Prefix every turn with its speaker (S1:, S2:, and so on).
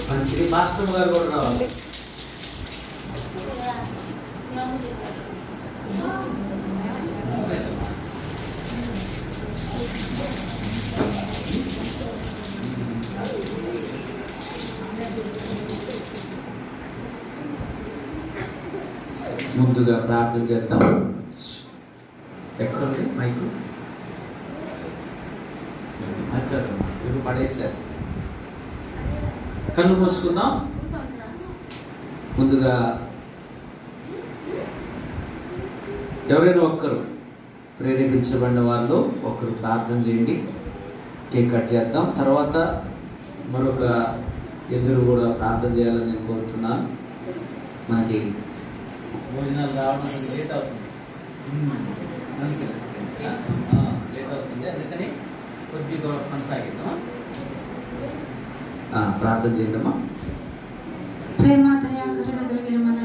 S1: మంచిది. మాస్టర్ గారు కూడా రావాలి. ముందుగా ప్రార్థన చేద్దాం. ఎక్కడుంది మైకు? ఇప్పుడు పడేస్తారు. కళ్ళు మూసుకుందాం. ముందుగా ఎవరైనా ఒక్కరు ప్రేరేపించబడిన వాళ్ళు ఒక్కరు ప్రార్థన చేయండి. కేక్ కట్ చేద్దాం. తర్వాత మరొక ఇద్దరు కూడా ప్రార్థన చేయాలని నేను కోరుతున్నాను. మనకి భోజనాలు రావడం లేట్ అవుతుంది, అందుకని కొద్దిగా కొనసాగిద్దాం. ప్రార్థన చేద్దామా.
S2: ప్రేమ దయా కరుణ కలిగిన మన